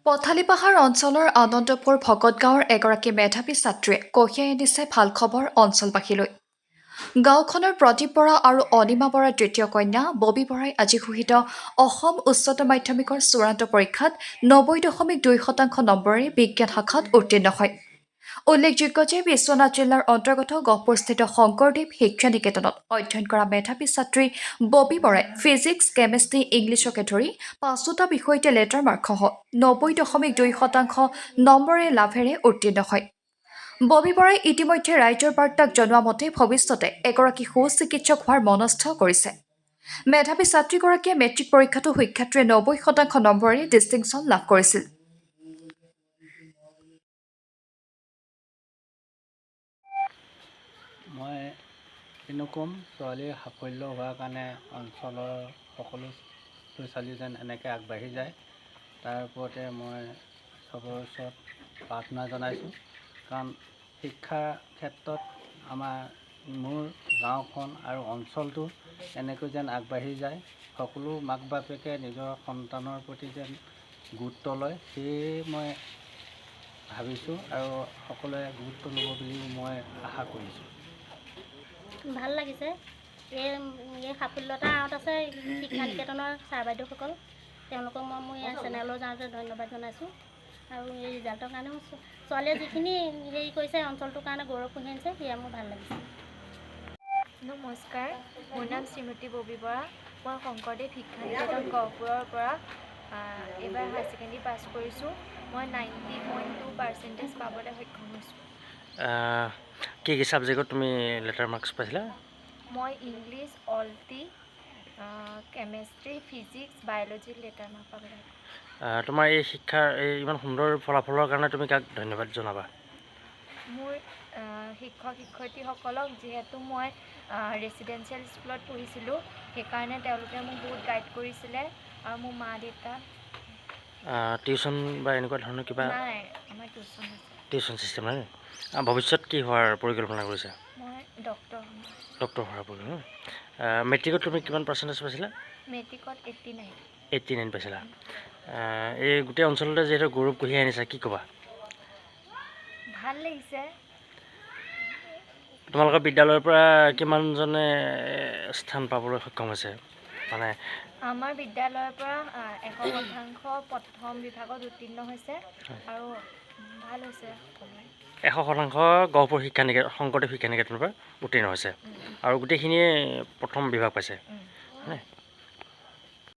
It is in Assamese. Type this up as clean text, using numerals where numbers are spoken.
পথালিপাহাৰ অঞ্চলৰ আনন্দপুৰ ভকত গাঁৱৰ এগৰাকী মেধাৱী ছাত্ৰীয়ে কঢ়িয়াই আনিছে ভাল খবৰ অঞ্চলবাসীলৈ। গাঁওখনৰ প্ৰদীপ বৰা আৰু অনিমা বৰাৰ দ্বিতীয় কন্যা ববী বৰাই আজি ঘোষিত অসম উচ্চতৰ মাধ্যমিকৰ চূড়ান্ত পৰীক্ষাত ৯০.২% নম্বৰেৰে বিজ্ঞান শাখাত উত্তীৰ্ণ হয়। উল্লেখযোগ্য যে বিশ্বনাথ জিলাৰ অন্তৰ্গত গহপুৰস্থিত শংকৰদেৱ শিক্ষা নিকেতনত অধ্যয়ন কৰা মেধাৱী ছাত্ৰী ববী বৰাই ফিজিক্স, কেমেষ্ট্ৰি, ইংলিছকে ধৰি ৫টা বিষয়তে লেটাৰ মাৰ্কসহ ৯০.২% নম্বৰেৰে লাভেৰে উত্তীৰ্ণ হয়। ববী বৰাই ইতিমধ্যে ৰাইজৰ বাৰ্তাক জনোৱা মতে ভৱিষ্যতে এগৰাকী সুচিকিৎসক হোৱাৰ মনস্থ কৰিছে। মেধাৱী ছাত্ৰীগৰাকীয়ে মেট্ৰিক পৰীক্ষাতো সুখ্যাতিৰে ৯০% নম্বৰেৰে ডিষ্টিংশ্যন লাভ কৰিছিল। মই কিনো ক'ম, ছোৱালীৰ সাফল্য হোৱাৰ কাৰণে অঞ্চলৰ সকলো ছোৱালী যেন এনেকৈ আগবাঢ়ি যায়, তাৰ ওপৰতে মই চবৰ ওচৰত প্ৰাৰ্থনা জনাইছোঁ। কাৰণ শিক্ষাৰ ক্ষেত্ৰত মোৰ গাঁওখন আৰু অঞ্চলটো এনেকৈ যেন আগবাঢ়ি যায়, সকলো মাক বাপেকে নিজৰ সন্তানৰ প্ৰতি যেন গুৰুত্ব লয়, সেয়ে মই ভাবিছোঁ আৰু সকলোৱে গুৰুত্ব ল'ব বুলিও মই আশা কৰিছোঁ। ভাল লাগিছে। এই সাফল্যতাৰ আঁৰত আছে শিক্ষা নিকেতনৰ ছাৰ বাইদেউসকল, তেওঁলোকক মই মোৰ ইয়াৰ চেনেলৰ যাওঁতে ধন্যবাদ জনাইছোঁ। আৰু এই ৰিজাল্টৰ কাৰণেও ছোৱালীয়ে যিখিনি হেৰি কৰিছে অঞ্চলটোৰ কাৰণে গৌৰৱ কঢ়িয়াইছে, সেয়া মোৰ ভাল লাগিছে। নমস্কাৰ, মোৰ নাম শ্ৰীমতী ববী বৰা। মই শংকৰদেৱ শিক্ষা নিকেতন গহপুৰৰ পৰা এইবাৰ হায়াৰ ছেকেণ্ডেৰী পাছ কৰিছোঁ। মই 90.2% পাবলৈ সক্ষম হৈছোঁ। কি ছাবজেক্টত তুমি লেটাৰ মাৰ্কছ পাইছিলা? মই ইংলিছ, অলটি, কেমেষ্ট্ৰি, ফিজিক্স, বায়'লজিত লেটাৰ মাৰ্ক পাবলৈ সক্ষম। তোমাৰ এই শিক্ষাৰ ইমান সুন্দৰ ফলাফলৰ কাৰণে তুমি কাক ধন্যবাদ জনাবা? মোৰ শিক্ষক শিক্ষয়িত্ৰীসকলক, যিহেতু মই ৰেচিডেঞ্চিয়েল স্কুলত পঢ়িছিলোঁ, সেইকাৰণে তেওঁলোকে মোক বহুত গাইড কৰিছিলে। আৰু মোৰ মা দেউতা। টিউশ্যন বা এনেকুৱা ধৰণৰ কিবা? নাই, আমাৰ টিউশ্যন আছে। টিউশ্যন চিষ্টেম নাই? ভৱিষ্যত কি হোৱাৰ পৰিকল্পনা কৰিছা? মই ডক্টৰ হ'ম। ডক্টৰ হোৱাৰ পৰিকল্পনা। মেট্ৰিকত তুমি কিমান পাৰ্চেণ্টেজ পাইছিলা? মেট্ৰিকত 89। 89 পাইছিলা। এই গোটেই অঞ্চলতে যিহেতু গৌৰৱ কঢ়িয়াই আনিছা, কি ক'বা? ভাল লাগিছে। তোমালোকৰ বিদ্যালয়ৰ পৰা কিমানজনে স্থান পাবলৈ সক্ষম হৈছে? মানে আমাৰ বিদ্যালয়ৰ পৰা 100% প্ৰথম বিভাগত উত্তীৰ্ণ হৈছে আৰু ভাল হৈছে সকলোৱে। 100% গহপুৰ শংকৰদেৱ শিক্ষা নিকেতনৰ পৰা উত্তীৰ্ণ হৈছে আৰু গোটেইখিনিয়ে প্ৰথম বিভাগ পাইছে।